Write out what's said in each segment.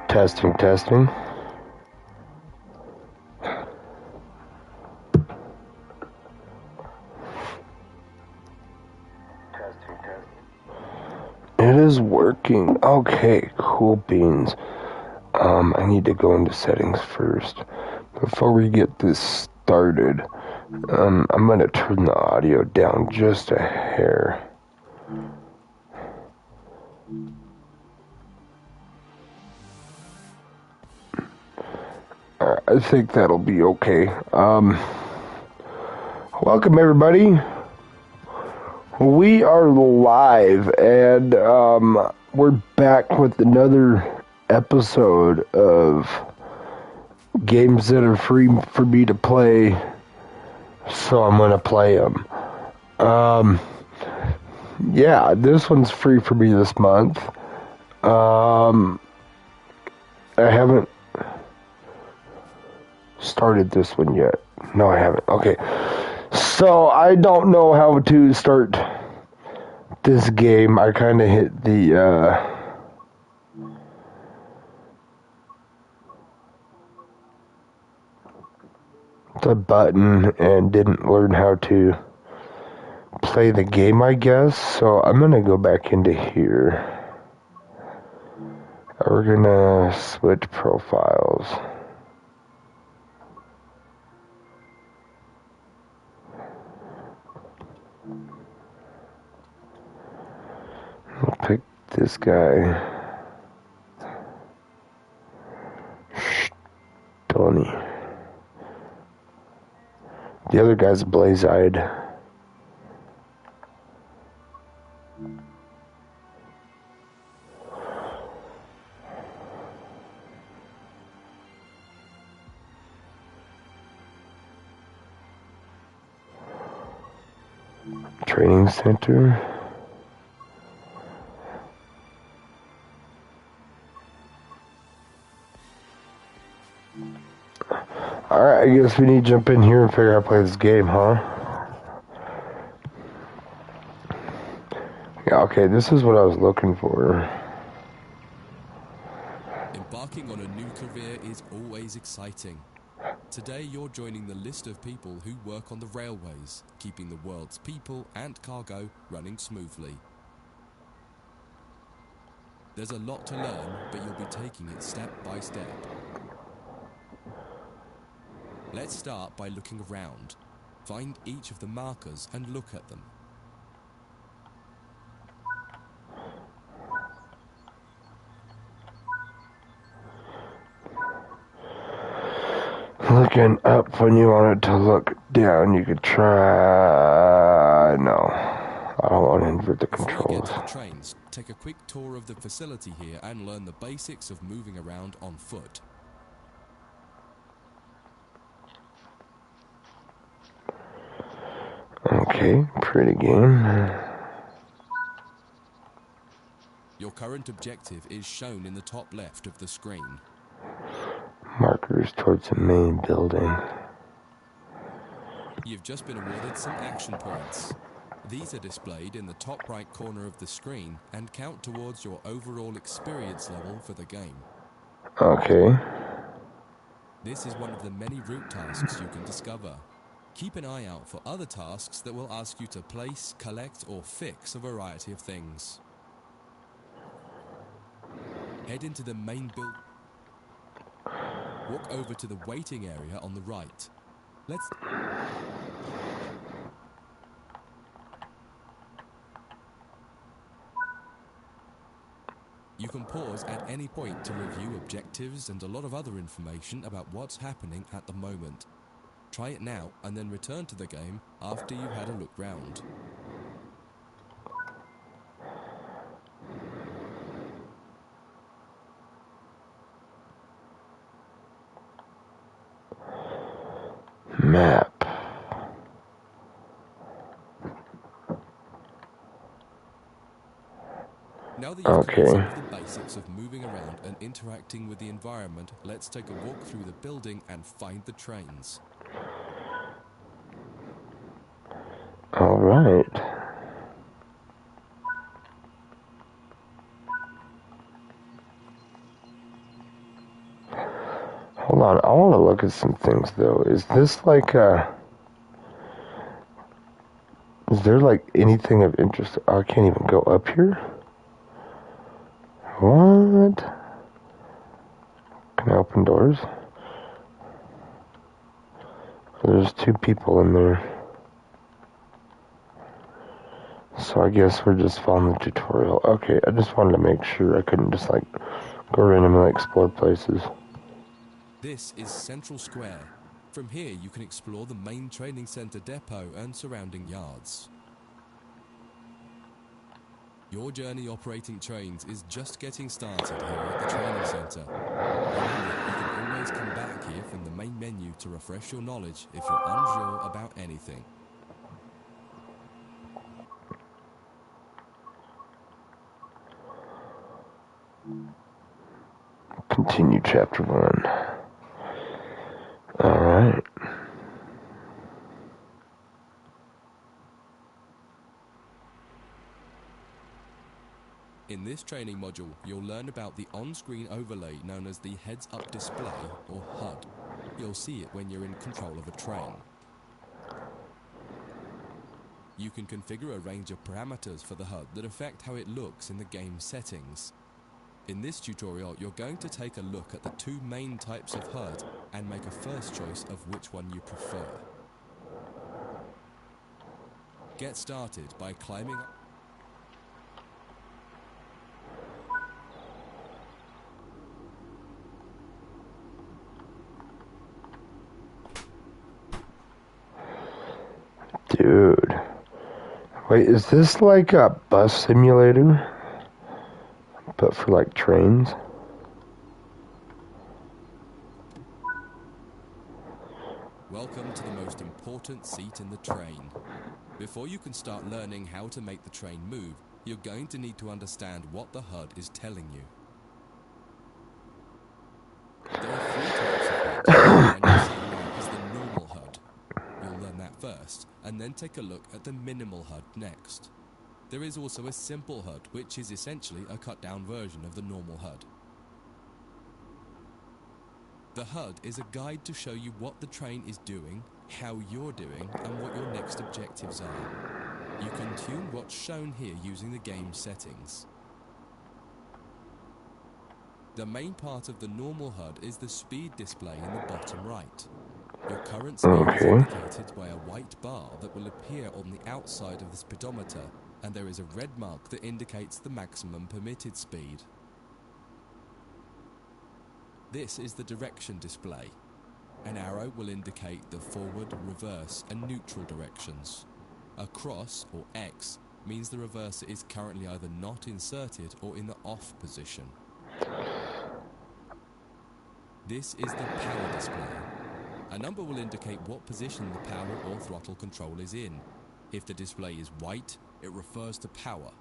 Testing, testing. It is working. Okay, cool beans. I need to go into settings first. Before we get this started, I'm gonna turn the audio down just a hair. I think that'll be okay. Welcome everybody. We are live and we're back with another episode of games that are free for me to play, so I'm gonna play them. Yeah, this one's free for me this month. I haven't started this one yet. No, I haven't. Okay. So, I don't know how to start this game. I kind of hit the button and didn't learn how to play the game, I guess. So, I'm going to go back into here. We're going to switch profiles. I'll pick this guy. Tony. The other guy's Blaze-Eyed. Training center. Alright, I guess we need to jump in here and figure out how to play this game, huh? Yeah, okay, this is what I was looking for. Embarking on a new career is always exciting. Today you're joining the list of people who work on the railways, keeping the world's people and cargo running smoothly. There's a lot to learn, but you'll be taking it step by step. Let's start by looking around. Find each of the markers and look at them. Looking up when you want it to look down, you could try... No. I don't want to invert the controls. Before we get to the trains, take a quick tour of the facility here and learn the basics of moving around on foot. Okay, pretty game. Your current objective is shown in the top left of the screen. Markers towards the main building. You've just been awarded some action points. These are displayed in the top right corner of the screen and count towards your overall experience level for the game. Okay. This is one of the many route tasks you can discover. Keep an eye out for other tasks that will ask you to place, collect, or fix a variety of things. Head into the main building. Walk over to the waiting area on the right. You can pause at any point to review objectives and a lot of other information about what's happening at the moment. Try it now and then return to the game after you've had a look round. Map. Now that you've covered some of the basics of moving around and interacting with the environment, let's take a walk through the building and find the trains. All right. Hold on, I want to look at some things though. Is this like is there like anything of interest? Oh, I can't even go up here? What? Can I open doors? There's 2 people in there. So I guess we're just following the tutorial. Okay, I just wanted to make sure I couldn't just like go randomly explore places. This is Central Square. From here you can explore the main training centre depot and surrounding yards. Your journey operating trains is just getting started here at the training centre. Remember, you can always come back here from the main menu to refresh your knowledge if you're unsure about anything. Continue chapter 1. Alright. In this training module, you'll learn about the on-screen overlay known as the heads-up display, or HUD. You'll see it when you're in control of a train. You can configure a range of parameters for the HUD that affect how it looks in the game settings. In this tutorial, you're going to take a look at the 2 main types of HUD and make a first choice of which one you prefer. Get started by climbing up. Dude. Wait, is this like a bus simulator? But for like trains? Welcome to the most important seat in the train. Before you can start learning how to make the train move, you're going to need to understand what the HUD is telling you. There are 3 types of HUD, and you'll see now is the normal HUD. You'll learn that first, and then take a look at the minimal HUD next. There is also a simple HUD, which is essentially a cut-down version of the normal HUD. The HUD is a guide to show you what the train is doing, how you're doing, and what your next objectives are. You can tune what's shown here using the game settings. The main part of the normal HUD is the speed display in the bottom right. Your current speed is indicated by a white bar that will appear on the outside of the speedometer, and there is a red mark that indicates the maximum permitted speed. This is the direction display. An arrow will indicate the forward, reverse, and neutral directions. A cross, or X, means the reverser is currently either not inserted or in the off position. This is the power display. A number will indicate what position the power or throttle control is in. If the display is white, it refers to power.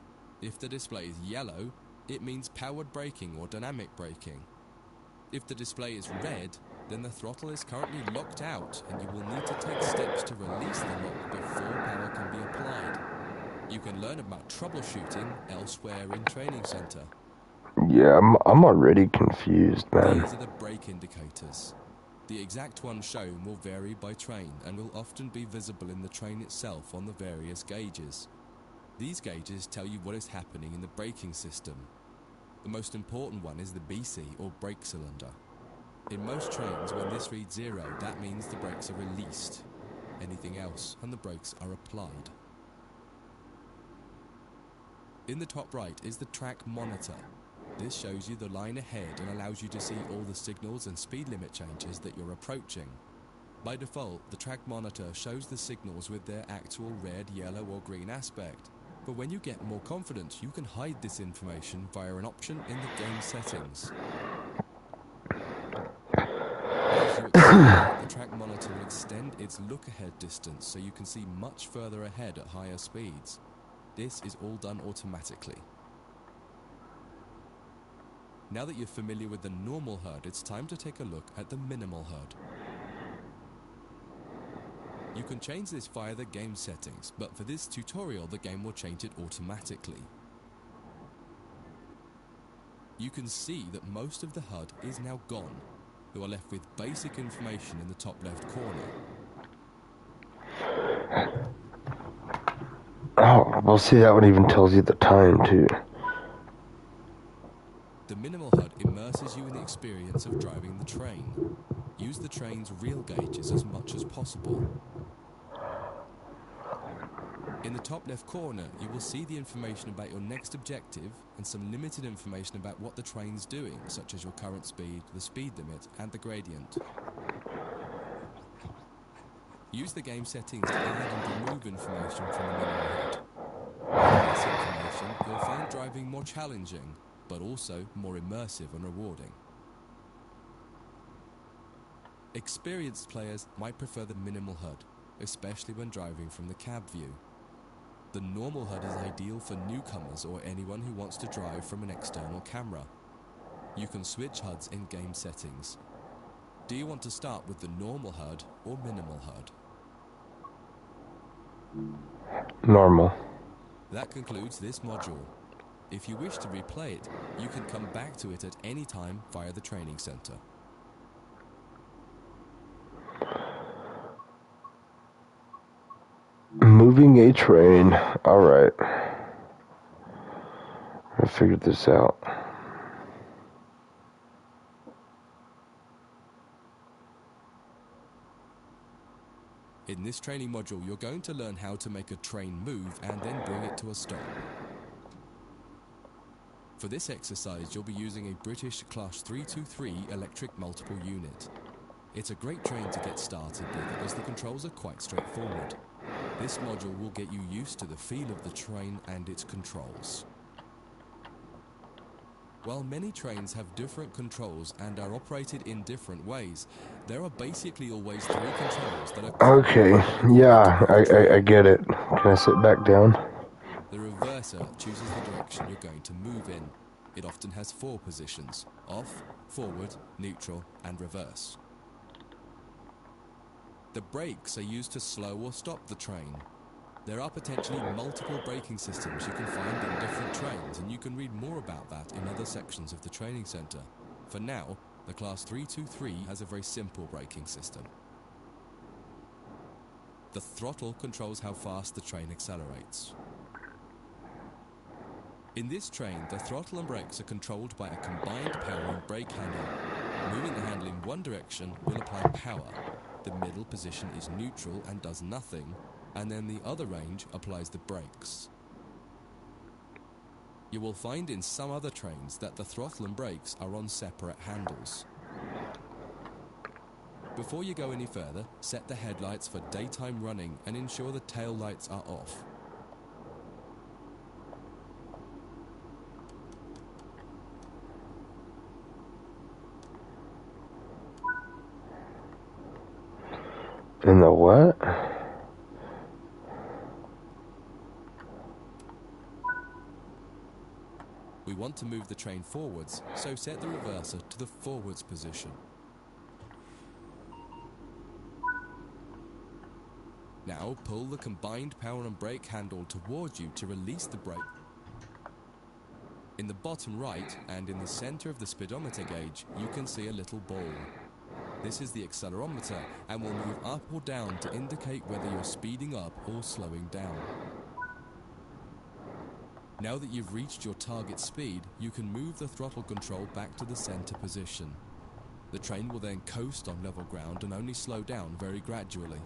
If the display is yellow, it means powered braking or dynamic braking. If the display is red, then the throttle is currently locked out and you will need to take steps to release the lock before power can be applied. You can learn about troubleshooting elsewhere in Training Center. Yeah, I'm already confused, man. These are the brake indicators. The exact one shown will vary by train and will often be visible in the train itself on the various gauges. These gauges tell you what is happening in the braking system. The most important one is the BC, or brake cylinder. In most trains, when this reads 0, that means the brakes are released. Anything else, and the brakes are applied. In the top right is the track monitor. This shows you the line ahead and allows you to see all the signals and speed limit changes that you're approaching. By default, the track monitor shows the signals with their actual red, yellow, or green aspect. But when you get more confident, you can hide this information via an option in the game settings. As you accelerate, the track monitor will extend its look-ahead distance so you can see much further ahead at higher speeds. This is all done automatically. Now that you're familiar with the normal HUD, it's time to take a look at the minimal HUD. You can change this via the game settings, but for this tutorial the game will change it automatically. You can see that most of the HUD is now gone, who are left with basic information in the top left corner. Oh, well, see, that one even tells you the time, too. The minimal HUD immerses you in the experience of driving the train. Use the train's real gauges as much as possible. In the top left corner, you will see the information about your next objective and some limited information about what the train's doing, such as your current speed, the speed limit, and the gradient. Use the game settings to add and remove information from the minimal HUD. With less information, you'll find driving more challenging, but also more immersive and rewarding. Experienced players might prefer the minimal HUD, especially when driving from the cab view. The normal HUD is ideal for newcomers or anyone who wants to drive from an external camera. You can switch HUDs in game settings. Do you want to start with the normal HUD or minimal HUD? Normal. That concludes this module. If you wish to replay it, you can come back to it at any time via the training center. Moving a train. Alright. I figured this out. In this training module, you're going to learn how to make a train move and then bring it to a stop. For this exercise, you'll be using a British Class 323 electric multiple unit. It's a great train to get started with as the controls are quite straightforward. This module will get you used to the feel of the train and its controls. While many trains have different controls and are operated in different ways, there are basically always three controls that are... Okay, yeah, I get it. Can I sit back down? The reverser chooses the direction you're going to move in. It often has 4 positions: off, forward, neutral, and reverse. The brakes are used to slow or stop the train. There are potentially multiple braking systems you can find in different trains, and you can read more about that in other sections of the training center. For now, the Class 323 has a very simple braking system. The throttle controls how fast the train accelerates. In this train, the throttle and brakes are controlled by a combined power and brake handle. Moving the handle in one direction will apply power. The middle position is neutral and does nothing, and then the other range applies the brakes. You will find in some other trains that the throttle and brakes are on separate handles. Before you go any further, set the headlights for daytime running and ensure the tail lights are off. In the what? We want to move the train forwards, so set the reverser to the forwards position. Now pull the combined power and brake handle towards you to release the brake. In the bottom right and in the center of the speedometer gauge, you can see a little ball. This is the accelerometer and will move up or down to indicate whether you're speeding up or slowing down. Now that you've reached your target speed, you can move the throttle control back to the center position. The train will then coast on level ground and only slow down very gradually.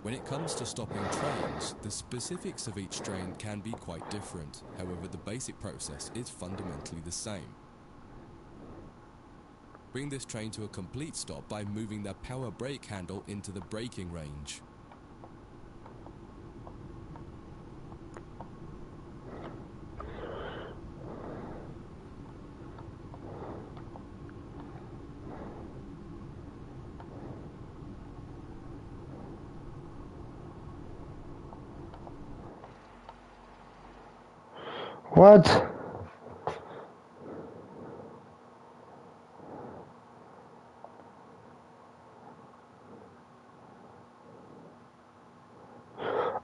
When it comes to stopping trains, the specifics of each train can be quite different. However, the basic process is fundamentally the same. Bring this train to a complete stop by moving the power brake handle into the braking range. What?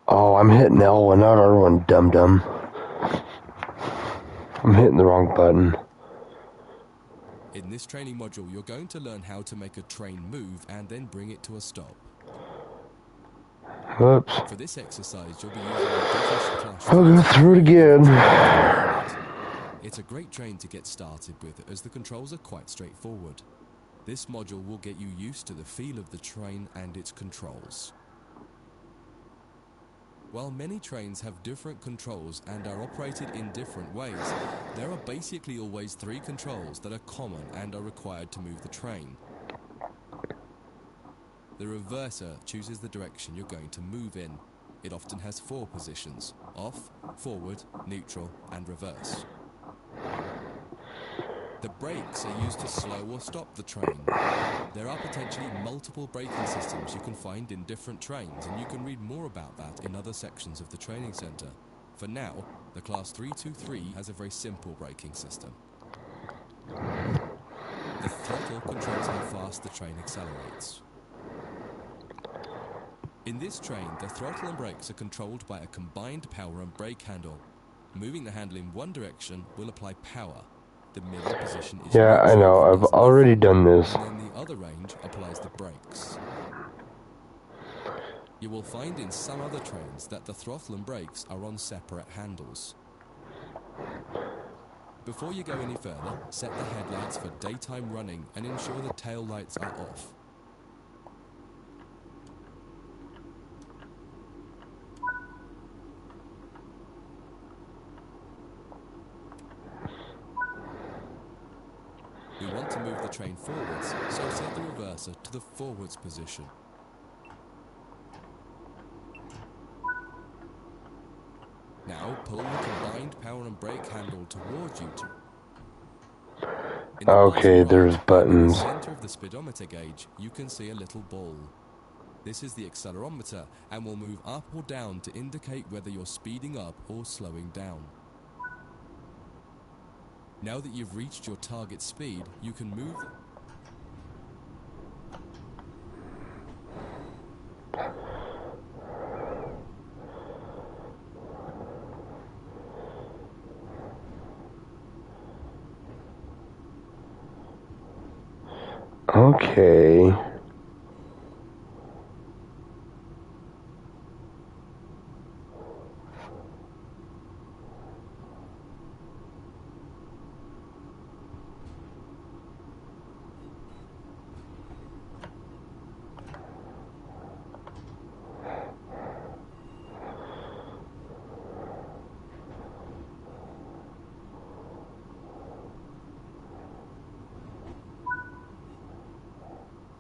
Oh, I'm hitting L1, not R1, dum-dum. I'm hitting the wrong button. In this training module, you're going to learn how to make a train move and then bring it to a stop. Whoops. For this exercise, you'll be using a British Class I'll go through it again. It's a great train to get started with, as the controls are quite straightforward. This module will get you used to the feel of the train and its controls. While many trains have different controls and are operated in different ways, there are basically always 3 controls that are common and are required to move the train. The reverser chooses the direction you're going to move in. It often has 4 positions: off, forward, neutral, and reverse. The brakes are used to slow or stop the train. There are potentially multiple braking systems you can find in different trains, and you can read more about that in other sections of the training centre. For now, the Class 323 has a very simple braking system. The throttle controls how fast the train accelerates. In this train, the throttle and brakes are controlled by a combined power and brake handle. Moving the handle in one direction will apply power. The middle position is Yeah, I know. I've already done this. And then the other range applies the brakes. You will find in some other trains that the throttle and brakes are on separate handles. Before you go any further, set the headlights for daytime running and ensure the tail lights are off. We want to move the train forwards, so set the reverser to the forwards position. Now pull the combined power and brake handle towards you. Okay, there's buttons. In the center of the speedometer gauge, you can see a little ball. This is the accelerometer and will move up or down to indicate whether you're speeding up or slowing down. Now that you've reached your target speed, you can move. Okay.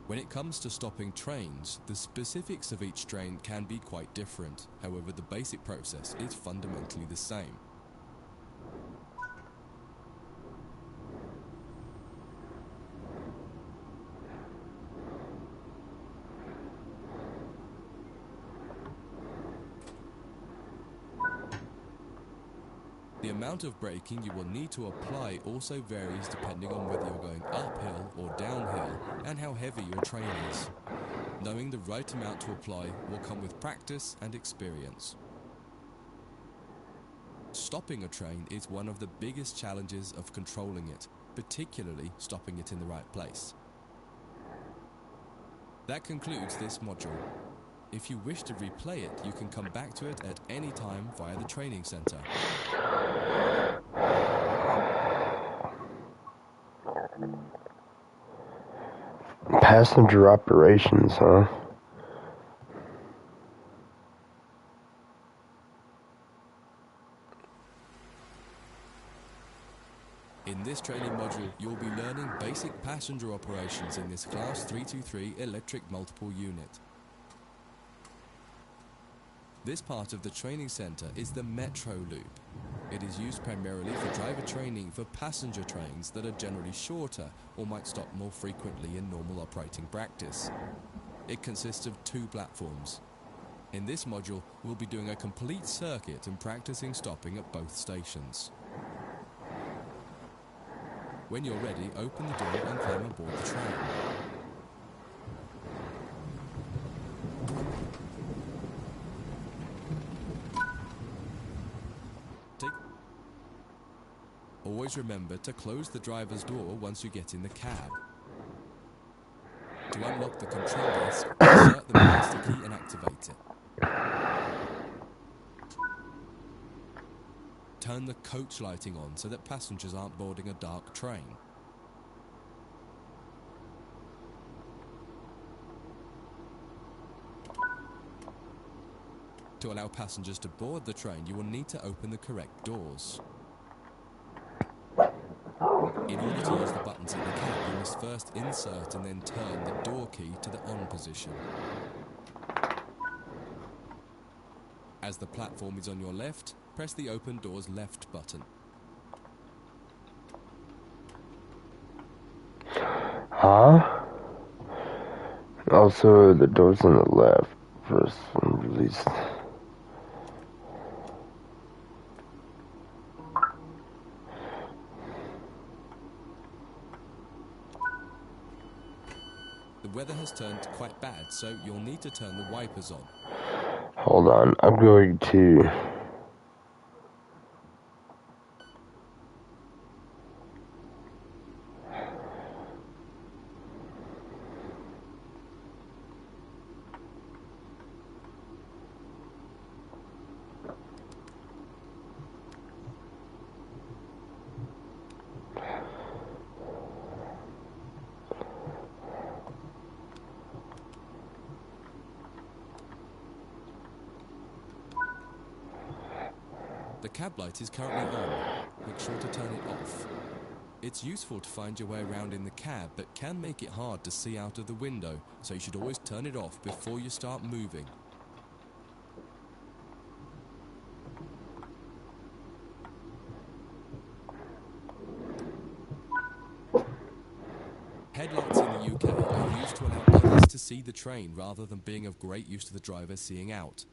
When it comes to stopping trains, the specifics of each train can be quite different. However, the basic process is fundamentally the same. The amount of braking you will need to apply also varies depending on whether you're going uphill or downhill and how heavy your train is. Knowing the right amount to apply will come with practice and experience. Stopping a train is one of the biggest challenges of controlling it, particularly stopping it in the right place. That concludes this module. If you wish to replay it, you can come back to it at any time via the training center. Passenger operations, huh? this training module, you'll be learning basic passenger operations in this Class 323 electric multiple unit. This part of the training centre is the Metro Loop. It is used primarily for driver training for passenger trains that are generally shorter or might stop more frequently in normal operating practice. It consists of 2 platforms. In this module, we'll be doing a complete circuit and practicing stopping at both stations. When you're ready, open the door and climb aboard the train. Always remember to close the driver's door once you get in the cab. To unlock the control desk, insert the master key and activate it. Turn the coach lighting on so that passengers aren't boarding a dark train. To allow passengers to board the train, you will need to open the correct doors. In order to use the buttons in the cab, you must first insert and then turn the door key to the on position. As the platform is on your left, press the open door's left button. Also, the door's on the left. Press and release. The weather has turned quite bad, so you'll need to turn the wipers on. Hold on, I'm going to... The cab light is currently on. Make sure to turn it off. It's useful to find your way around in the cab, but can make it hard to see out of the window, so you should always turn it off before you start moving. Headlights in the UK are used to allow others to see the train rather than being of great use to the driver seeing out.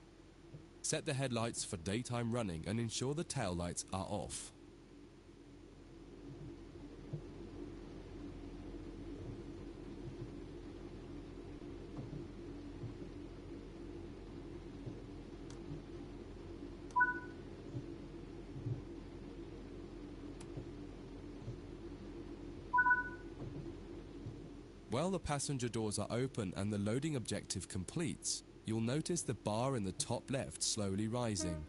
Set the headlights for daytime running and ensure the tail lights are off. While the passenger doors are open and the loading objective completes, you'll notice the bar in the top left slowly rising.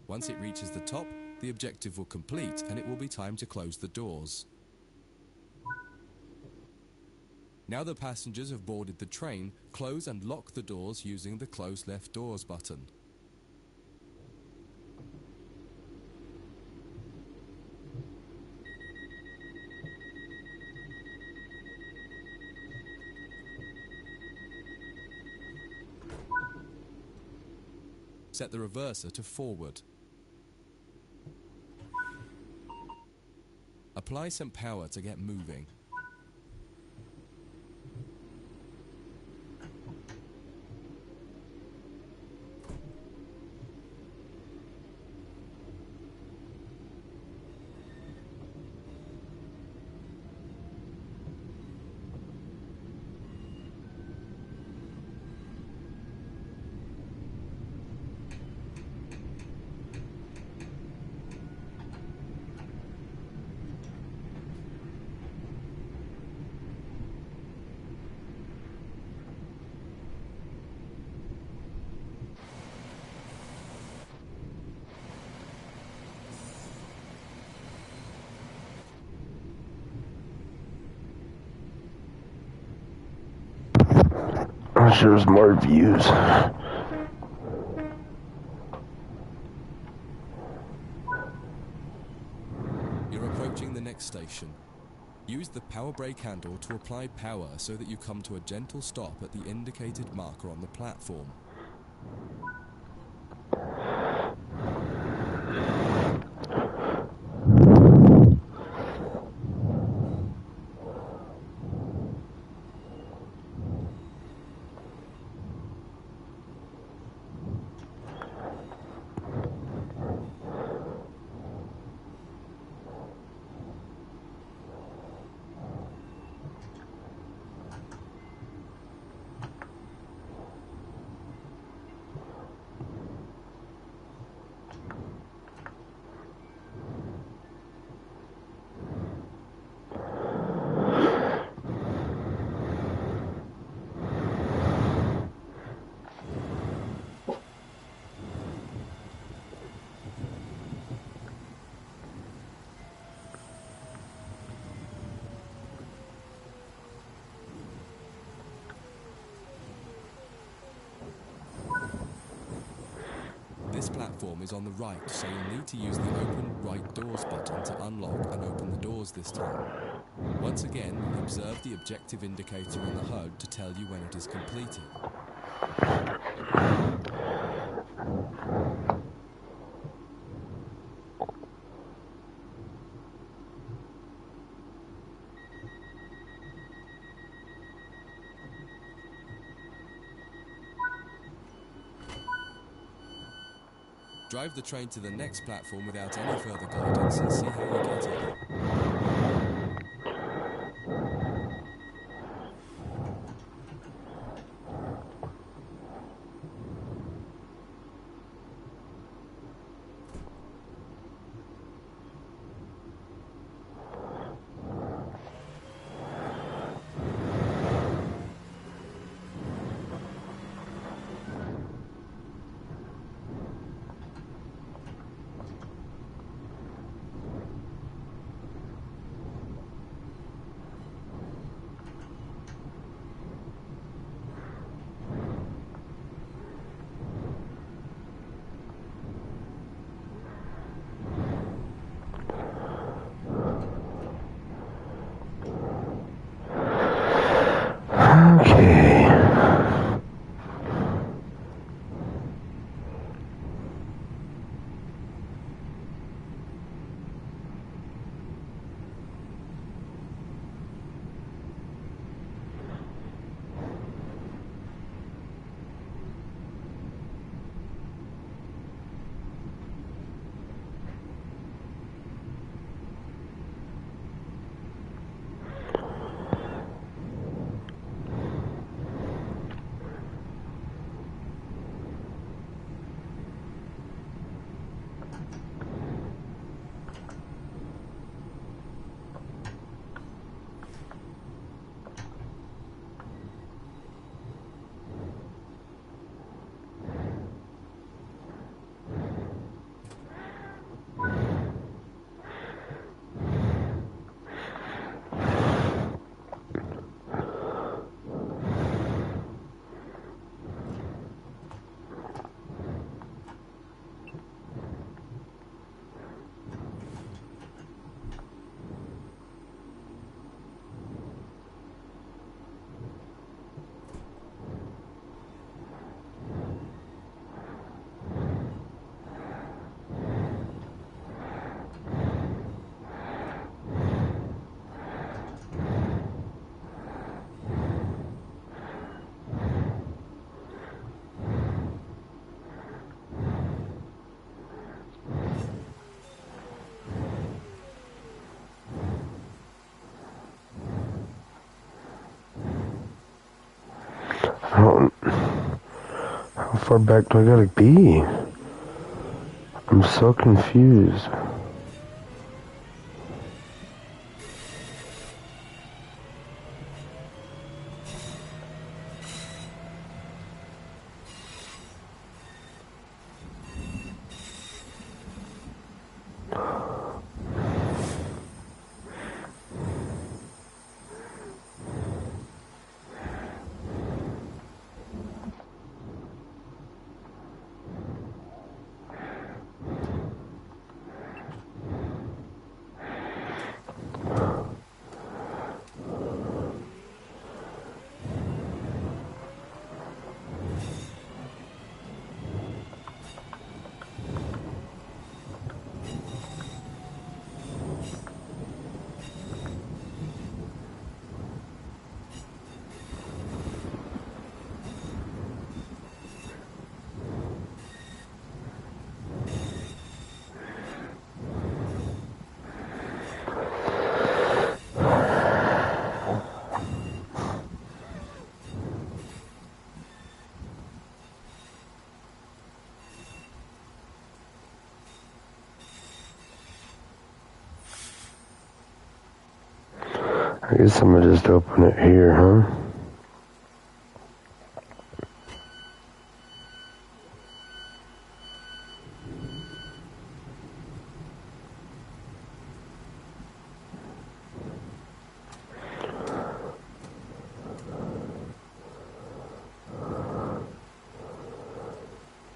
Once it reaches the top, the objective will complete and it will be time to close the doors. Now the passengers have boarded the train, close and lock the doors using the close left doors button. Set the reverser to forward. Apply some power to get moving. There's more views. You're approaching the next station. power brake handle to apply power so that you come to a gentle stop at the indicated marker on the platform. This platform is on the right, so you'll need to use the open right doors button to unlock and open the doors this time. Once again, observe the objective indicator on the HUD to tell you when it is completed. Drive the train to the next platform without any further guidance and see how you get on. Okay. How far back do I gotta be? I'm so confused. I guess I'm gonna just open it here, huh?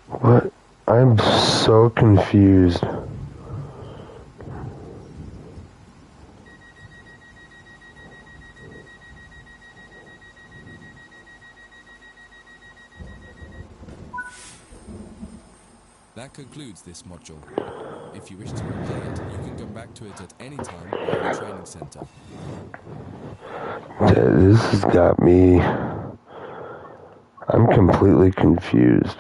What? I'm so confused. That concludes this module. If you wish to replay it, you can come back to it at any time via the training center. This has got me... I'm completely confused.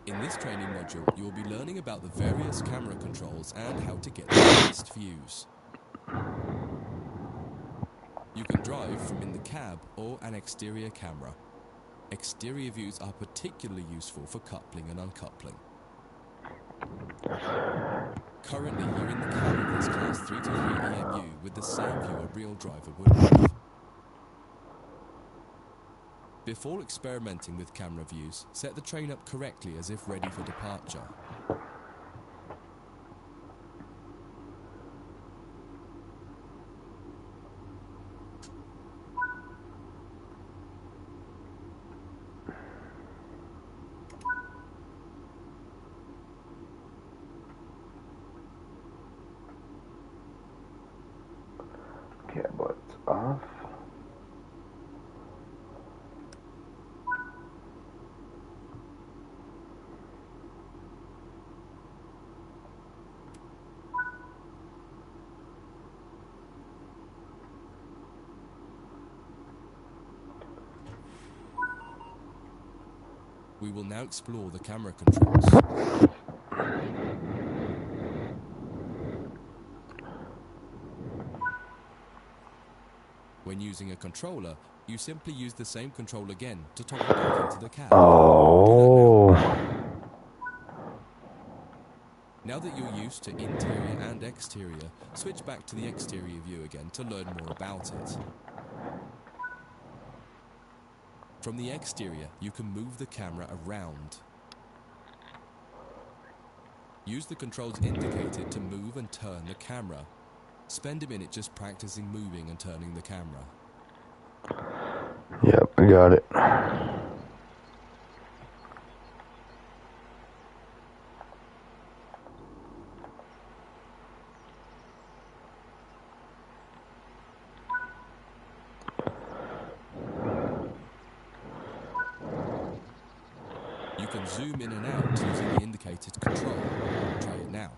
In this training module, you will be learning about the various camera controls and how to get the best views. You can drive from in the cab or an exterior camera. Exterior views are particularly useful for coupling and uncoupling. Currently, you're in the cab of this Class 323 EMU with the same view a real driver would have. Before experimenting with camera views, set the train up correctly as if ready for departure. Cablets off. We will now explore the camera controls. When using a controller, you simply use the same control again to toggle back into the cab. Oh. Now that you're used to interior and exterior, switch back to the exterior view again to learn more about it. From the exterior, you can move the camera around. Use the controls indicated to move and turn the camera. Spend a minute just practicing moving and turning the camera. Yep, I got it. You can zoom in and out using the indicated control. Try it now.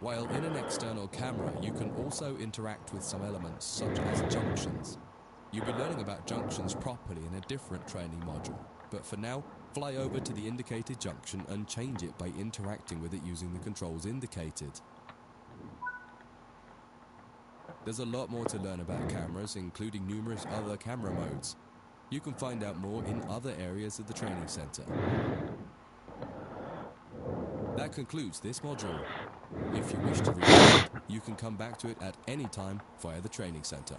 While in an external camera, you can also interact with some elements such as junctions. You'll be learning about junctions properly in a different training module, but for now, fly over to the indicated junction and change it by interacting with it using the controls indicated. There's a lot more to learn about cameras, including numerous other camera modes. You can find out more in other areas of the training center. That concludes this module. If you wish to read it, you can come back to it at any time via the training center.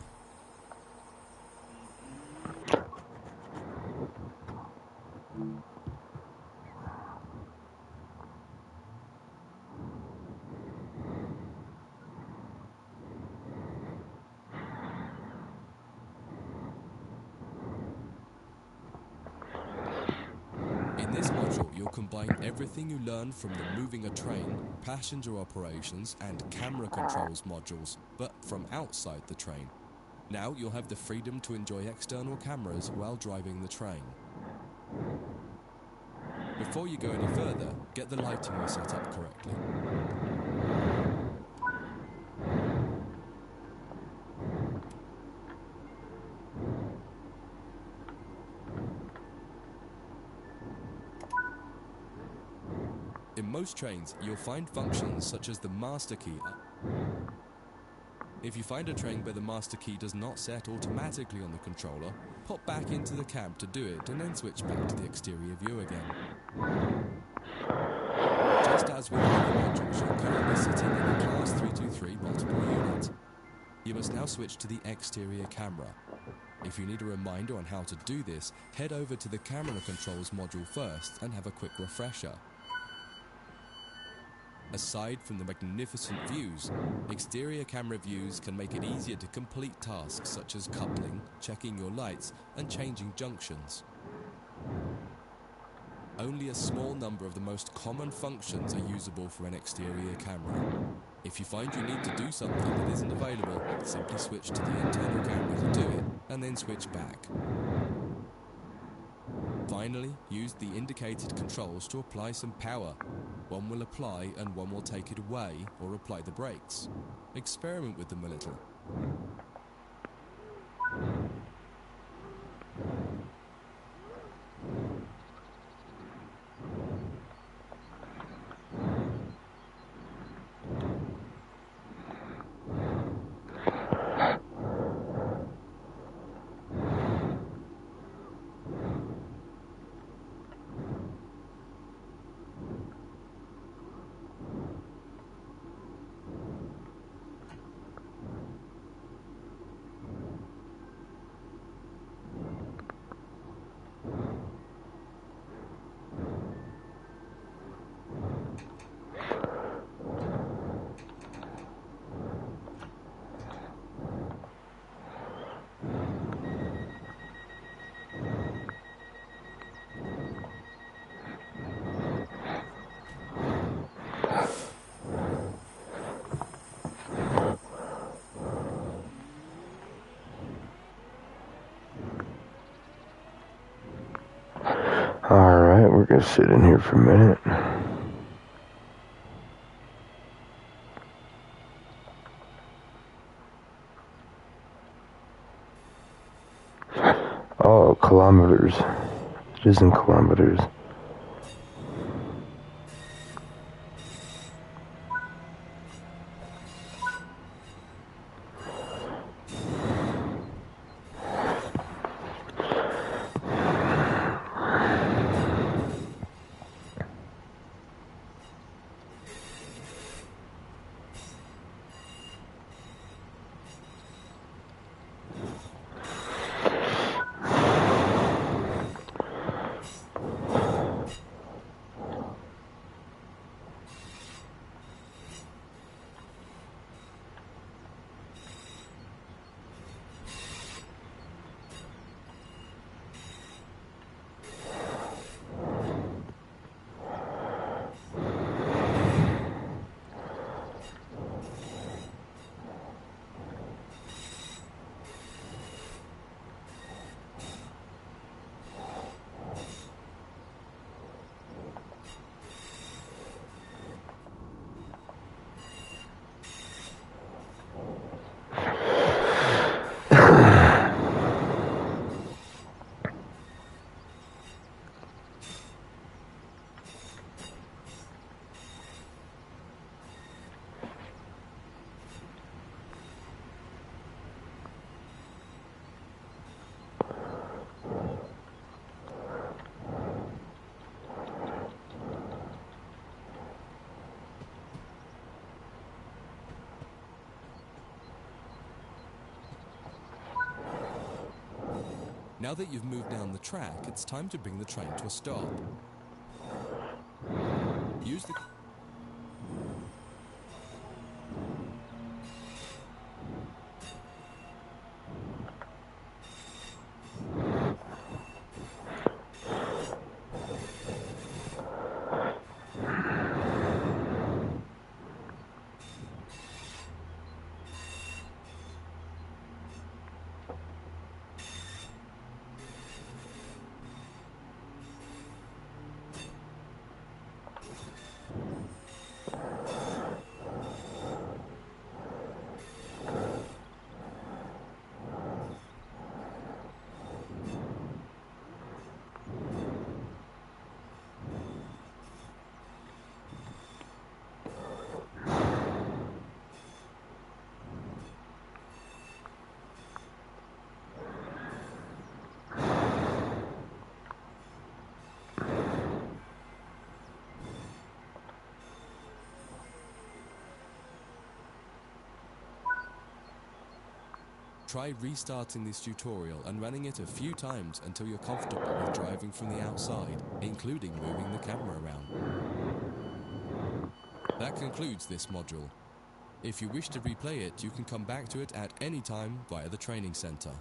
In this module, you'll combine everything you learned from the moving a train, passenger operations, and camera controls modules, but from outside the train. Now you'll have the freedom to enjoy external cameras while driving the train. Before you go any further, get the lighting set up correctly. most trains, you'll find functions such as the master key. If you find a train where the master key does not set automatically on the controller, pop back into the cab to do it and then switch back to the exterior view again. Just as with other modules, you're currently sitting in a Class 323 multiple unit. You must now switch to the exterior camera. If you need a reminder on how to do this, head over to the camera controls module first and have a quick refresher. Aside from the magnificent views, exterior camera views can make it easier to complete tasks such as coupling, checking your lights, and changing junctions. Only a small number of the most common functions are usable for an exterior camera. If you find you need to do something that isn't available, simply switch to the internal camera to do it, and then switch back. Finally, use the indicated controls to apply some power. One will apply and one will take it away or apply the brakes. Experiment with them a little. Alright, we're gonna sit in here for a minute. Oh, kilometers. It is in kilometers. Now that you've moved down the track, it's time to bring the train to a stop. Use the... Try restarting this tutorial and running it a few times until you're comfortable with driving from the outside, including moving the camera around. That concludes this module. If you wish to replay it, you can come back to it at any time via the training center.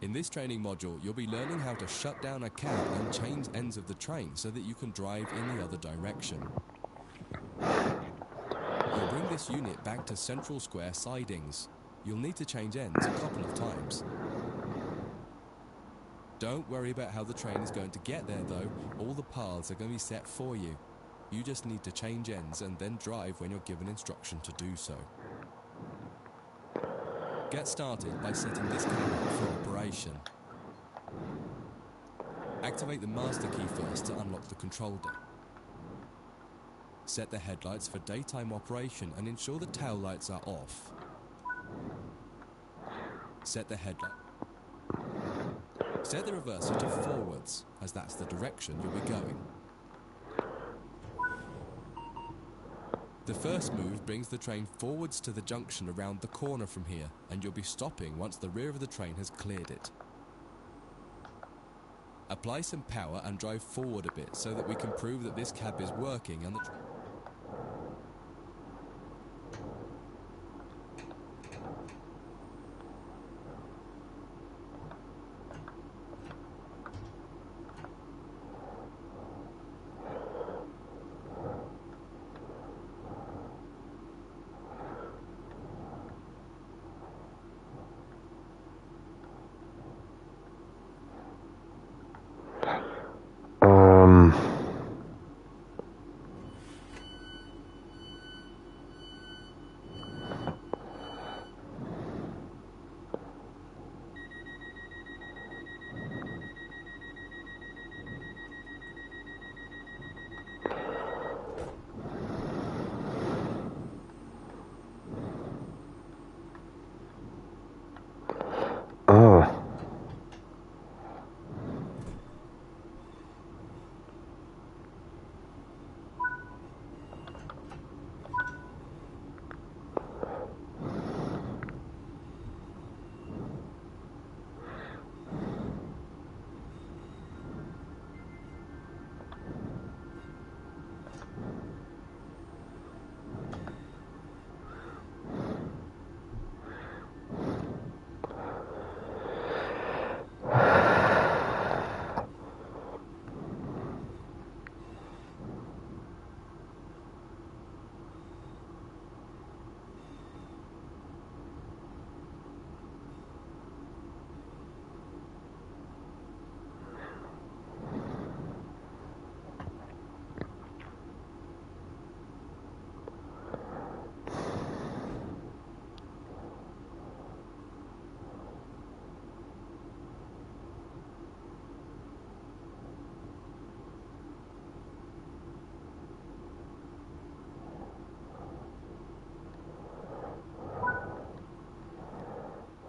In this training module, you'll be learning how to shut down a cab and change ends of the train so that you can drive in the other direction. You'll bring this unit back to Central Square sidings. You'll need to change ends a couple of times. Don't worry about how the train is going to get there though, all the paths are going to be set for you. You just need to change ends and then drive when you're given instruction to do so. Get started by setting this cab up for operation. Activate the master key first to unlock the control deck. Set the headlights for daytime operation and ensure the tail lights are off. Set the reverser to forwards, as that's the direction you'll be going. The first move brings the train forwards to the junction around the corner from here, and you'll be stopping once the rear of the train has cleared it. Apply some power and drive forward a bit so that we can prove that this cab is working and the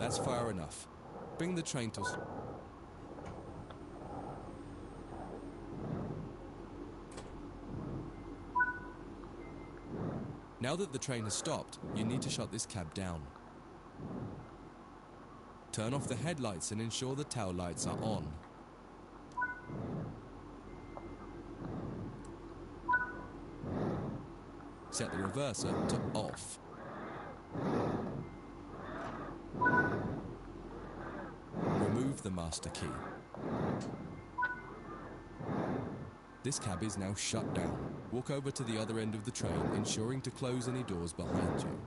That's far enough. Bring the train to... Now that the train has stopped, you need to shut this cab down. Turn off the headlights and ensure the tail lights are on. Set the reverser to off. Remove the master key. This cab is now shut down. Walk over to the other end of the train, ensuring to close any doors behind you.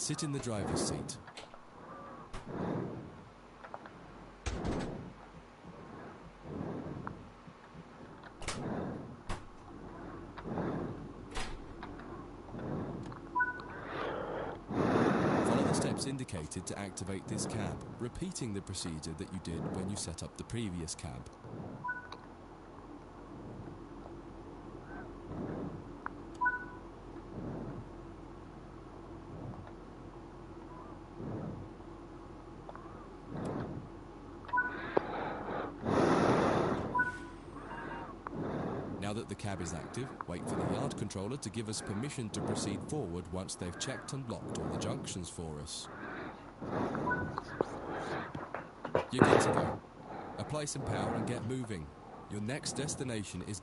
Sit in the driver's seat. Follow the steps indicated to activate this cab, repeating the procedure that you did when you set up the previous cab. Now that the cab is active, wait for the yard controller to give us permission to proceed forward once they've checked and locked all the junctions for us. You're good to go. Apply some power and get moving. Your next destination is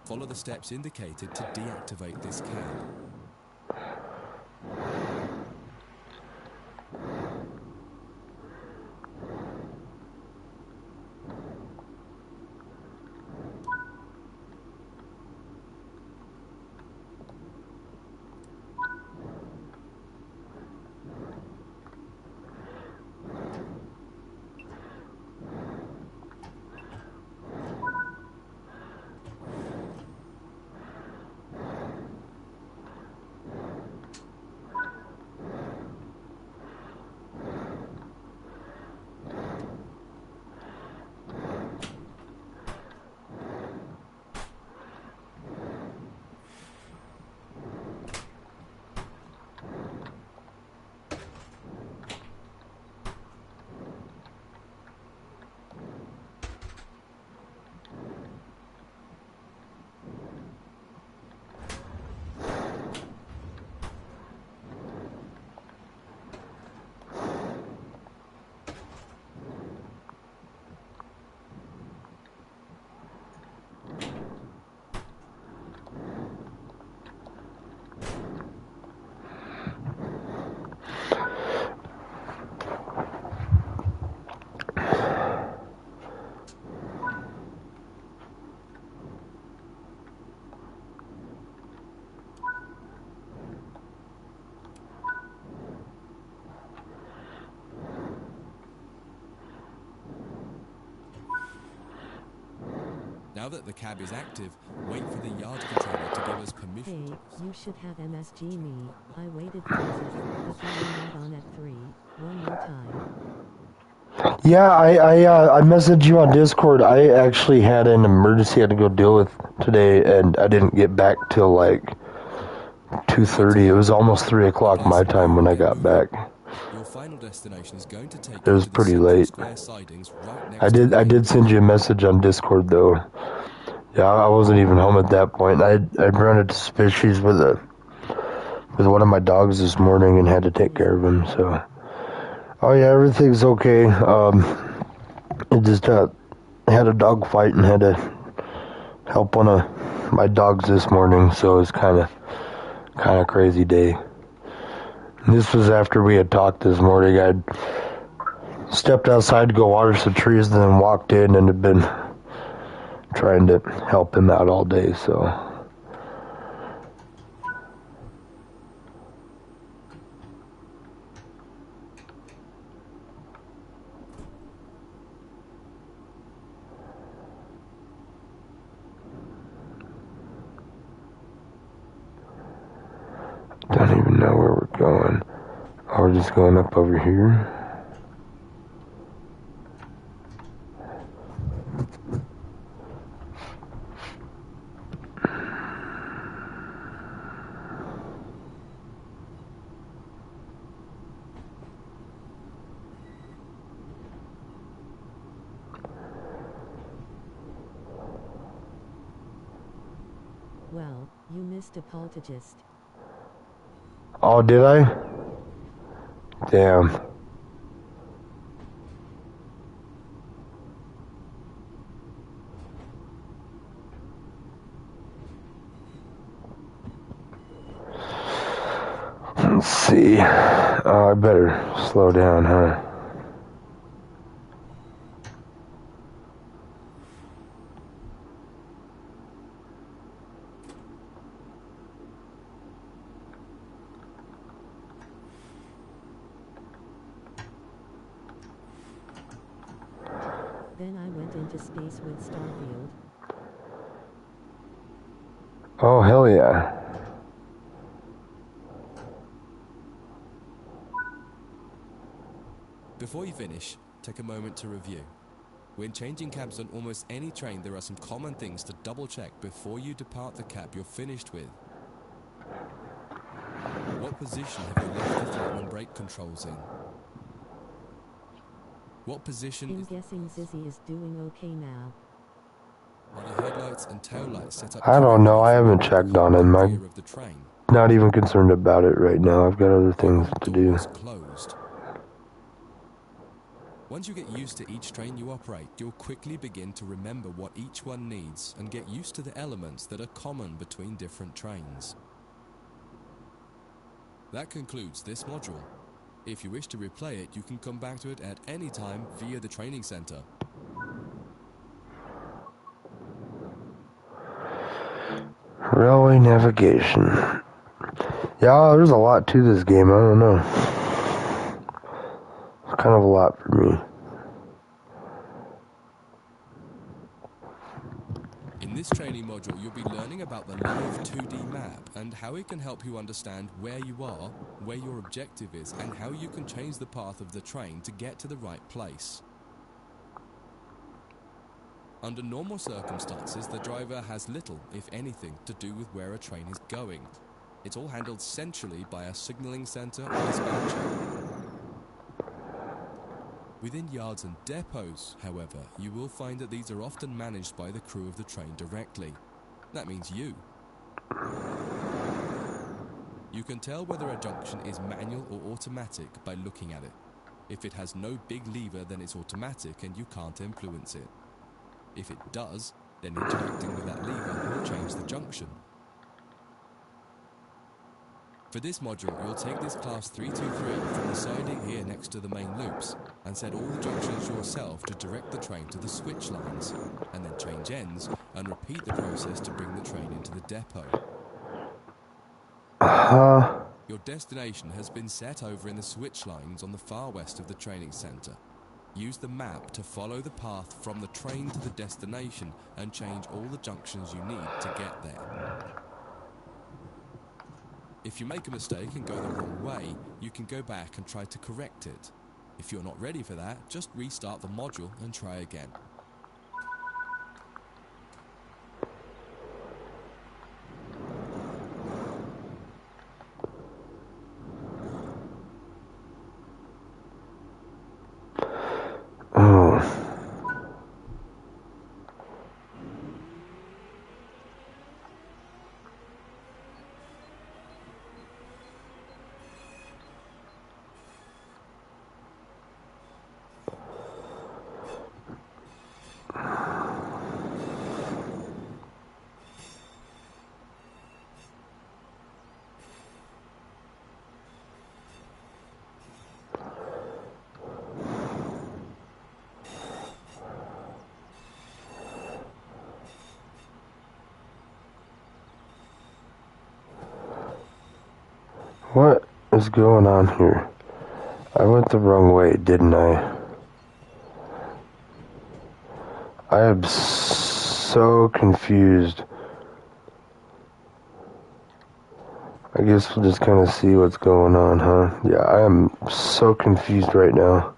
Follow the steps indicated to deactivate this cab. Now that the cab is active, wait for the yard controller to give us permission. Hey, you should have MSG me. I waited places, but you were not on at 3. One more time. Yeah, I messaged you on Discord. I actually had an emergency I had to go deal with today, and I didn't get back till like 2:30. It was almost 3 o'clock my time when I got back. Your final destination is going to take It was pretty late. I did send you a message on Discord though. Yeah, I wasn't even home at that point. I'd run into some issues with with one of my dogs this morning and had to take care of him. So, oh yeah, everything's okay. It just had a dog fight and had to help one of my dogs this morning. So it was kind of crazy day. This was after we had talked this morning. I'd stepped outside to go water some trees and then walked in and had been trying to help him out all day, so. Don't even know where we're going. Oh, we're just going up over here. Well, you missed a poltergeist. Oh, did I? Damn. Let's see. Oh, I better slow down, huh? Then I went into space with Starfield. Oh, hell yeah. Before you finish, take a moment to review. When changing cabs on almost any train, there are some common things to double check before you depart the cab you're finished with. What position have you left the throttle and brake controls in? What position I'm is guessing Zizzy is doing okay now. Are the headlights and tail lights set up I don't know. I haven't correctly checked on him. the I'm rear of the train? not even concerned about it right now. I've got other things Are to all do. doors closed? Once you get used to each train you operate, you'll quickly begin to remember what each one needs and get used to the elements that are common between different trains. That concludes this module. If you wish to replay it, you can come back to it at any time via the training center. Railway navigation. Yeah, there's a lot to this game. I don't know. It's kind of a lot for me. In this training module, you'll be learning about the live 2D map and how it can help you understand where you are, where your objective is, and how you can change the path of the train to get to the right place. Under normal circumstances, the driver has little, if anything, to do with where a train is going. It's all handled centrally by a signaling center or dispatcher. Within yards and depots, however, you will find that these are often managed by the crew of the train directly. That means you. You can tell whether a junction is manual or automatic by looking at it. If it has no big lever, then it's automatic and you can't influence it. If it does, then interacting with that lever will change the junction. For this module, you'll take this class 323 from the siding here next to the main loops and set all the junctions yourself to direct the train to the switch lines, and then change ends and repeat the process to bring the train into the depot. Your destination has been set over in the switch lines on the far west of the training center. Use the map to follow the path from the train to the destination and change all the junctions you need to get there. If you make a mistake and go the wrong way, you can go back and try to correct it. If you're not ready for that, just restart the module and try again. What is going on here? I went the wrong way, didn't I? I am so confused. I guess we'll just kind of see what's going on, huh? Yeah, I am so confused right now.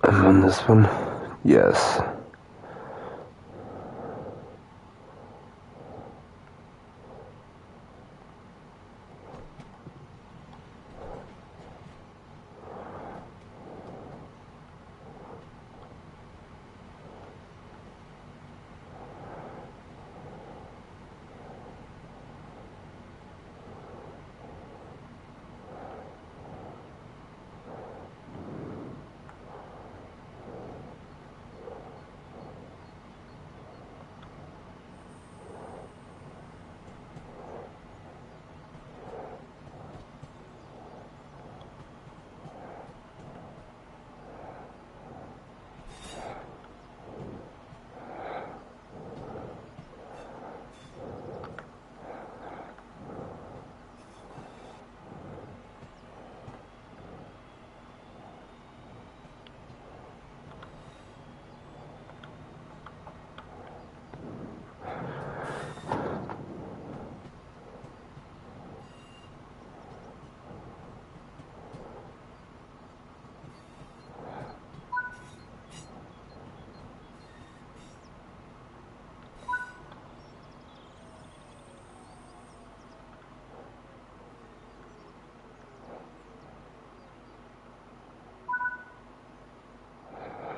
I'm on this one. Yes.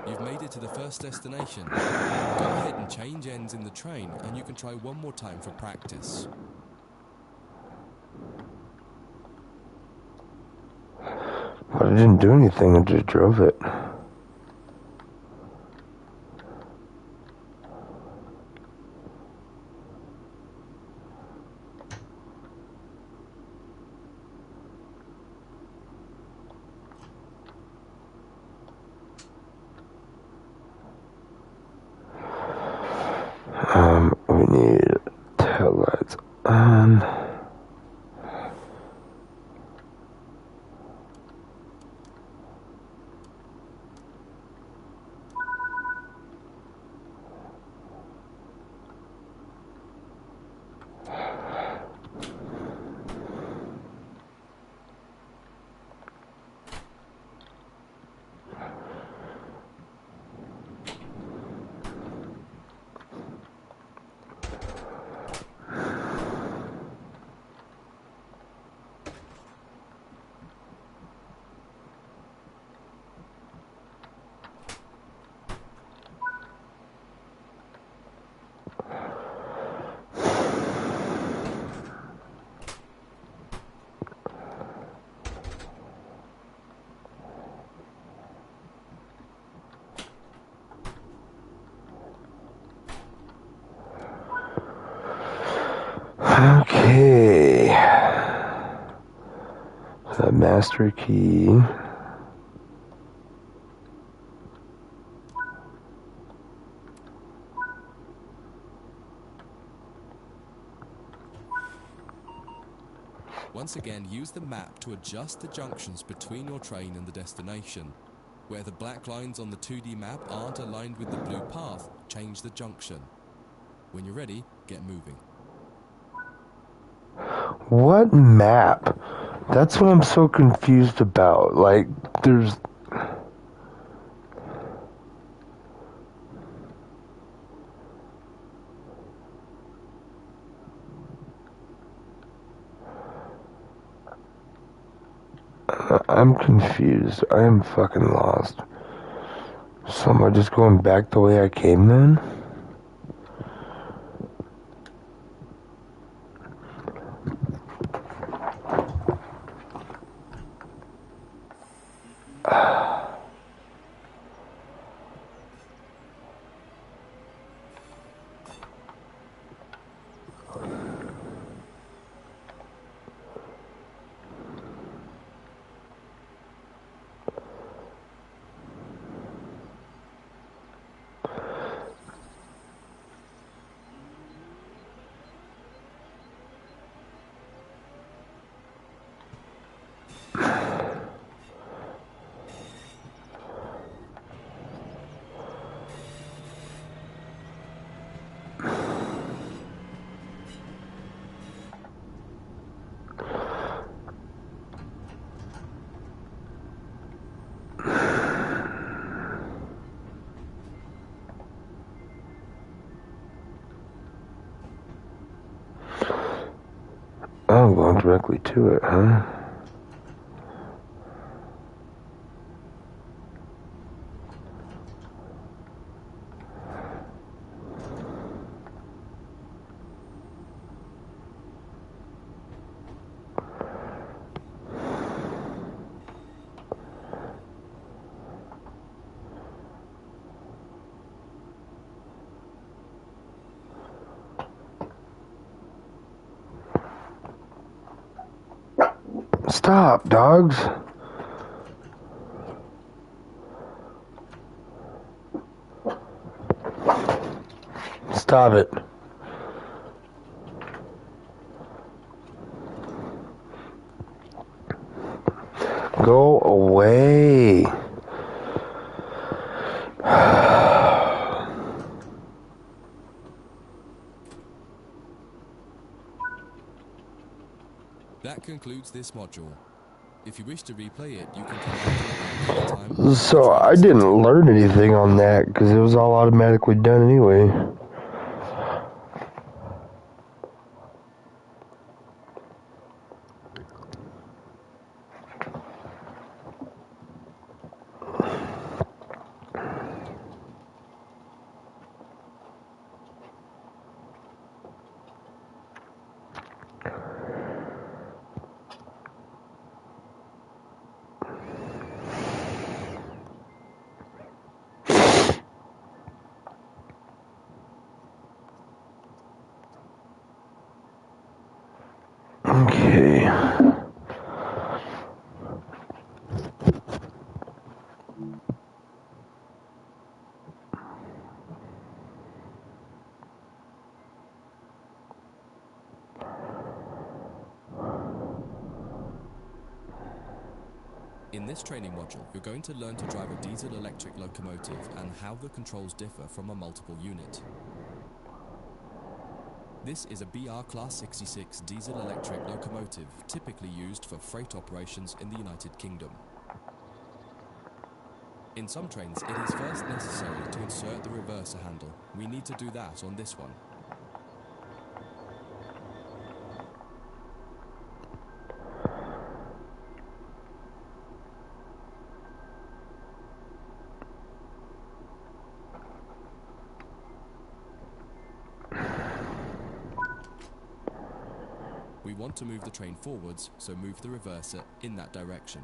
You've made it to the first destination. Go ahead and change ends in the train, and you can try one more time for practice. But I didn't do anything, I just drove it. We need tail lights on. Okay. The master key. Once again, use the map to adjust the junctions between your train and the destination. Where the black lines on the 2D map aren't aligned with the blue path, change the junction. When you're ready, get moving. What map? That's what I'm so confused about. Like, there's... I'm confused. I am fucking lost. So am I just going back the way I came then? Oh, I'm going directly to it, huh? Stop, dogs. Stop it. Go away. That concludes this module. If you wish to replay it, you can come back to it at any time. So I didn't learn anything on that because it was all automatically done anyway. Okay. In this training module, you're going to learn to drive a diesel-electric locomotive and how the controls differ from a multiple unit. This is a BR Class 66 diesel-electric locomotive typically used for freight operations in the United Kingdom. In some trains, it is first necessary to insert the reverser handle. We need to do that on this one. We want to move the train forwards, so move the reverser in that direction.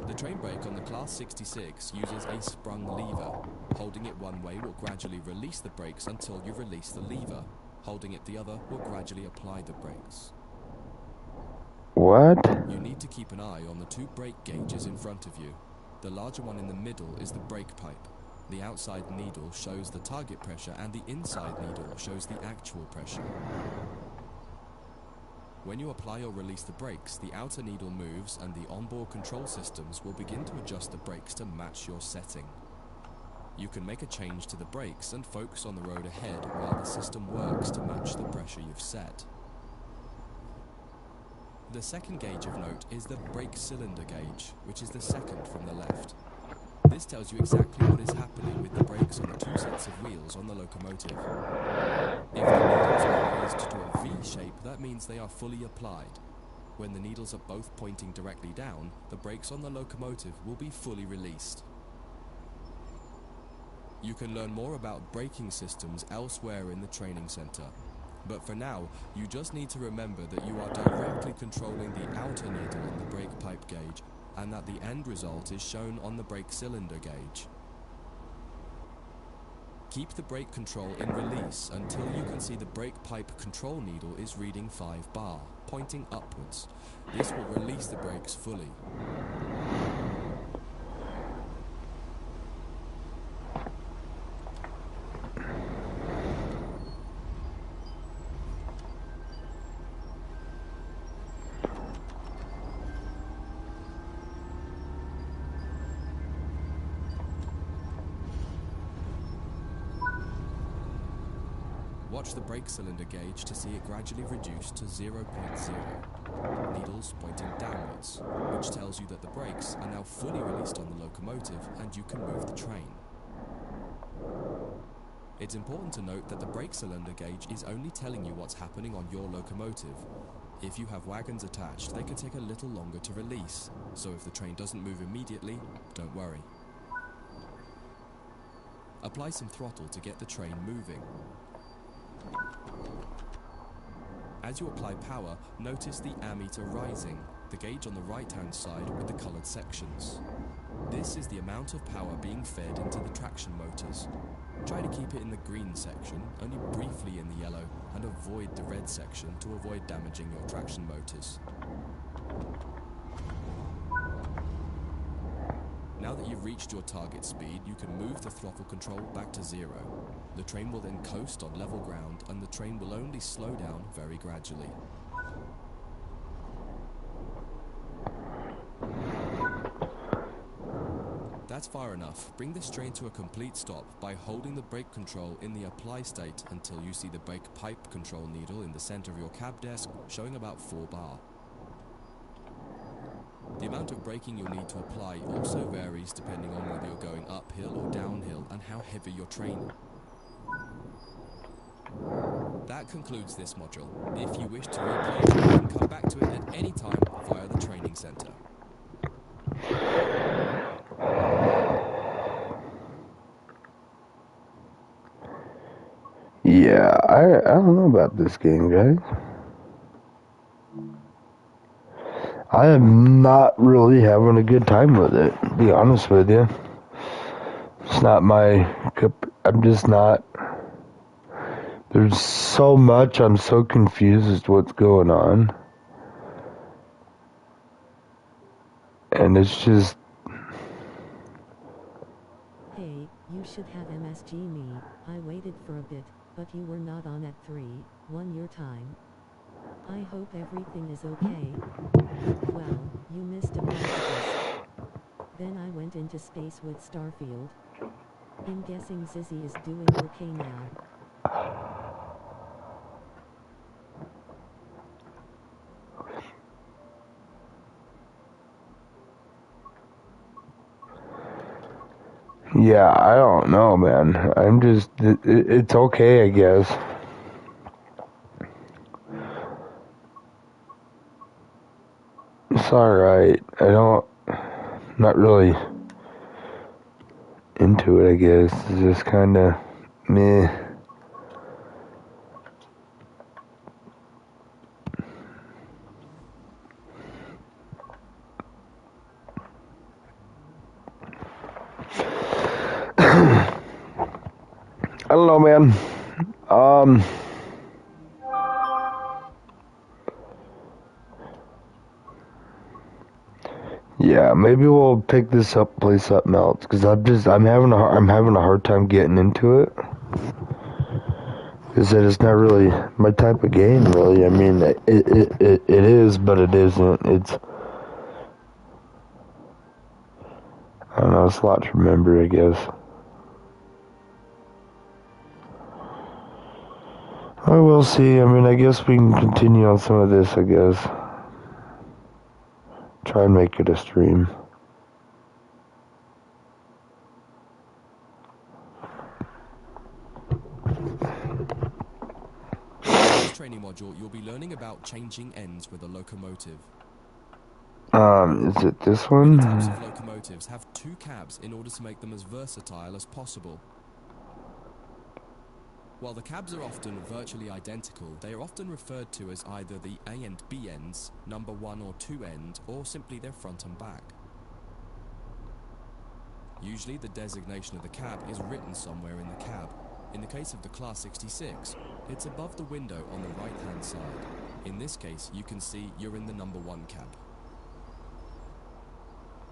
The train brake on the Class 66 uses a sprung lever. Holding it one way will gradually release the brakes until you release the lever. Holding it the other will gradually apply the brakes. What? You need to keep an eye on the two brake gauges in front of you. The larger one in the middle is the brake pipe. The outside needle shows the target pressure and the inside needle shows the actual pressure. When you apply or release the brakes, the outer needle moves and the onboard control systems will begin to adjust the brakes to match your setting. You can make a change to the brakes and focus on the road ahead while the system works to match the pressure you've set. The second gauge of note is the brake cylinder gauge, which is the second from the left. This tells you exactly what is happening with the brakes on the two sets of wheels on the locomotive. If the needles are raised to a V shape, that means they are fully applied. When the needles are both pointing directly down, the brakes on the locomotive will be fully released. You can learn more about braking systems elsewhere in the training center. But for now, you just need to remember that you are directly controlling the outer needle on the brake pipe gauge, and that the end result is shown on the brake cylinder gauge. Keep the brake control in release until you can see the brake pipe control needle is reading 5 bar, pointing upwards. This will release the brakes fully. Watch the brake cylinder gauge to see it gradually reduce to 0.0, needles pointing downwards, which tells you that the brakes are now fully released on the locomotive and you can move the train. It's important to note that the brake cylinder gauge is only telling you what's happening on your locomotive. If you have wagons attached, they can take a little longer to release, so if the train doesn't move immediately, don't worry. Apply some throttle to get the train moving. As you apply power, notice the ammeter rising, the gauge on the right-hand side with the colored sections. This is the amount of power being fed into the traction motors. Try to keep it in the green section, only briefly in the yellow, and avoid the red section to avoid damaging your traction motors. Now that you've reached your target speed, you can move the throttle control back to 0. The train will then coast on level ground, and the train will only slow down very gradually. That's far enough. Bring this train to a complete stop by holding the brake control in the apply state until you see the brake pipe control needle in the center of your cab desk showing about 4 bar. The amount of braking you'll need to apply also varies depending on whether you're going uphill or downhill and how heavy your train. That concludes this module. If you wish to replay it, you can come back to it at any time via the training center. Yeah, I don't know about this game, guys. I am not really having a good time with it, to be honest with you. It's not my cup. I'm just not. There's so much. I'm so confused as to what's going on. And it's just... Hey, you should have MSG me. I waited for a bit, but you were not on at 3:1 your time. I hope everything is okay. Well, you missed a part of this. Then I went into space with Starfield. I'm guessing Zizzy is doing okay now. Yeah, I don't know, man. I'm just... It's okay, I guess. It's alright. Not really into it, I guess. It's just kinda meh. I don't know, man. Yeah, maybe we'll pick this up, play something else, because I'm having a hard time getting into it. Because it's not really my type of game, really. I mean, it is, but it isn't. I don't know, it's a lot to remember, I guess. Oh, we'll see. I mean, I guess we can continue on some of this, I guess. Try and make it a stream. In this training module, you'll be learning about changing ends with a locomotive. Is it this one? Many types of locomotives have two cabs in order to make them as versatile as possible. While the cabs are often virtually identical, they are often referred to as either the A and B ends, number 1 or 2 end, or simply their front and back. Usually the designation of the cab is written somewhere in the cab. In the case of the Class 66, it's above the window on the right-hand side. In this case, you can see you're in the number 1 cab.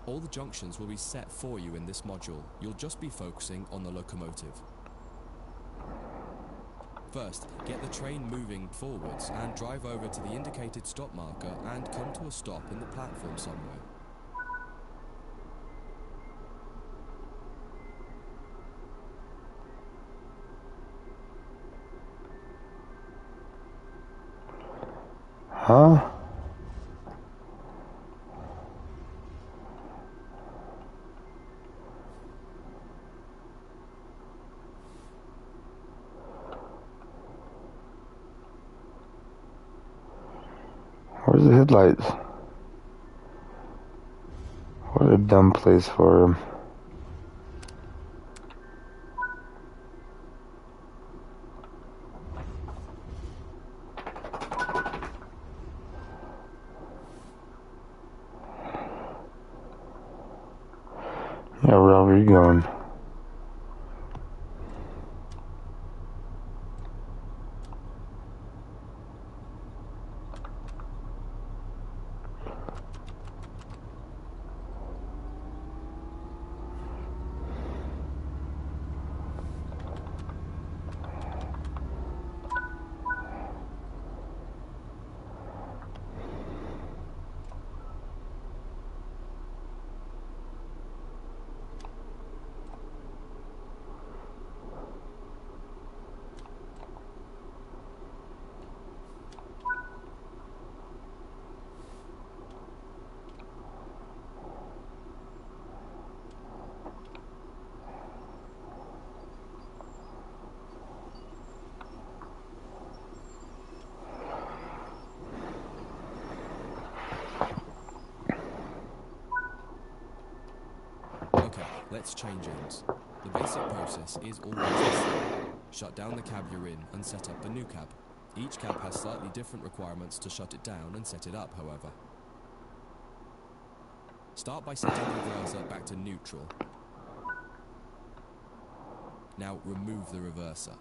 All the junctions will be set for you in this module. You'll just be focusing on the locomotive. First, get the train moving forwards and drive over to the indicated stop marker and come to a stop in the platform somewhere. Huh? Where's the headlights? What a dumb place for him. Yeah, wherever you going? Okay, let's change ends. The basic process is always the same. Shut down the cab you're in and set up the new cab. Each cab has slightly different requirements to shut it down and set it up, however. Start by setting the reverser back to neutral. Now remove the reverser.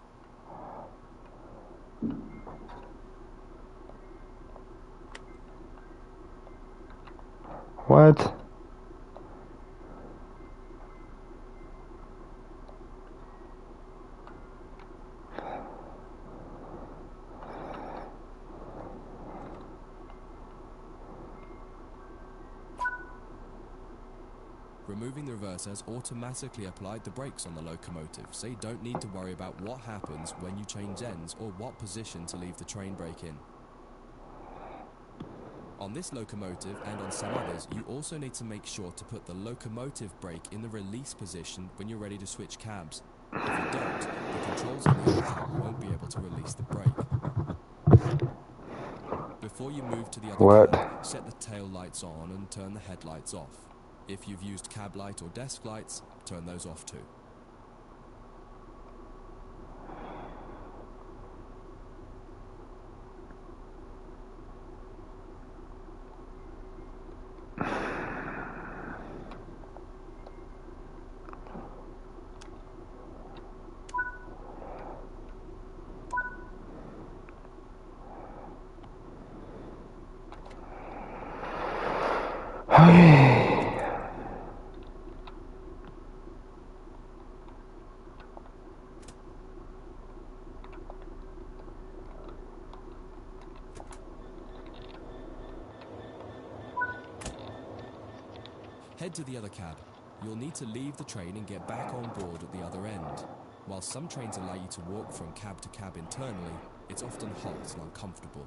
What? Removing the reverser has automatically applied the brakes on the locomotive, so you don't need to worry about what happens when you change ends or what position to leave the train brake in. On this locomotive and on some others, you also need to make sure to put the locomotive brake in the release position when you're ready to switch cabs. If you don't, the controls on the other cab won't be able to release the brake. Before you move to the other What? cab, set the tail lights on and turn the headlights off. If you've used cab light or desk lights, turn those off too. Okay. Head to the other cab. You'll need to leave the train and get back on board at the other end. While some trains allow you to walk from cab to cab internally, it's often hot and uncomfortable.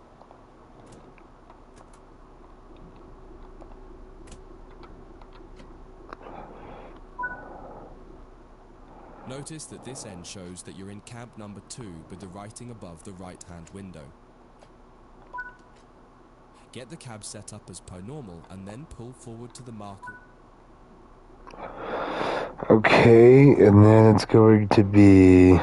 Notice that this end shows that you're in cab number 2 with the writing above the right-hand window. Get the cab set up as per normal and then pull forward to the marker. Okay, and then it's going to be...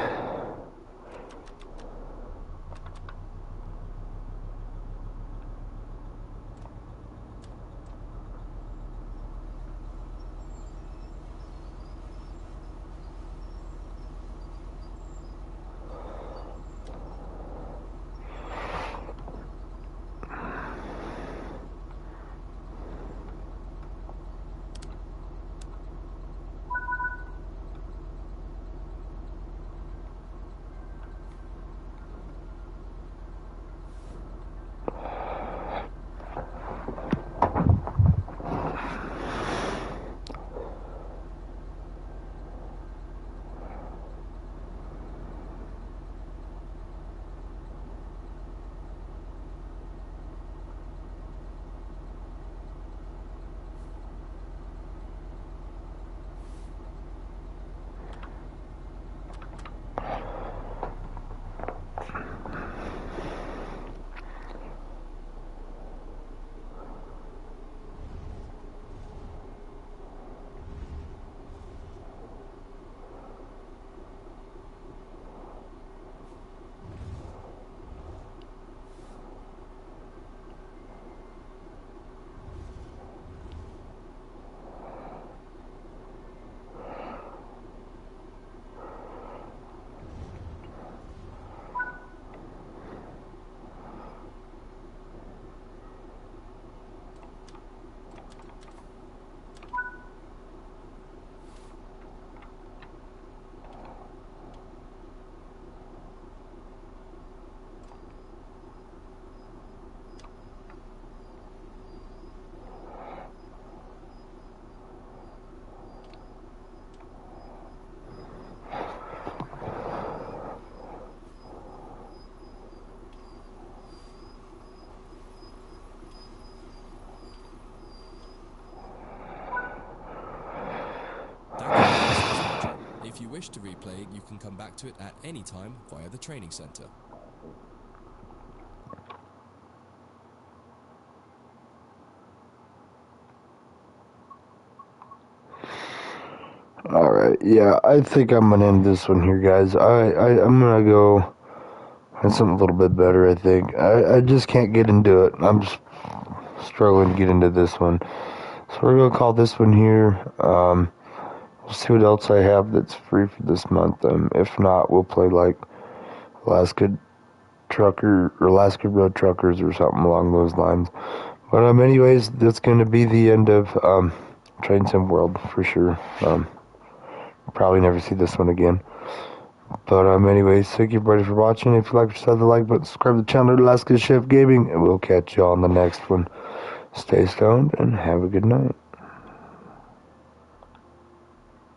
If you wish to replay it, you can come back to it at any time via the training center. Alright, yeah, I think I'm gonna end this one here, guys. I'm gonna go on something a little bit better, I think. I just can't get into it. I'm just struggling to get into this one. So we're gonna call this one here. We'll see what else I have that's free for this month. If not, we'll play like Alaska Road Truckers or something along those lines. But anyways, that's gonna be the end of Train Sim World for sure. Probably never see this one again. But anyways, thank you everybody for watching. If you like, just hit the like button, subscribe to the channel, Alaska Chef Gaming, and we'll catch y'all on the next one. Stay stoned and have a good night.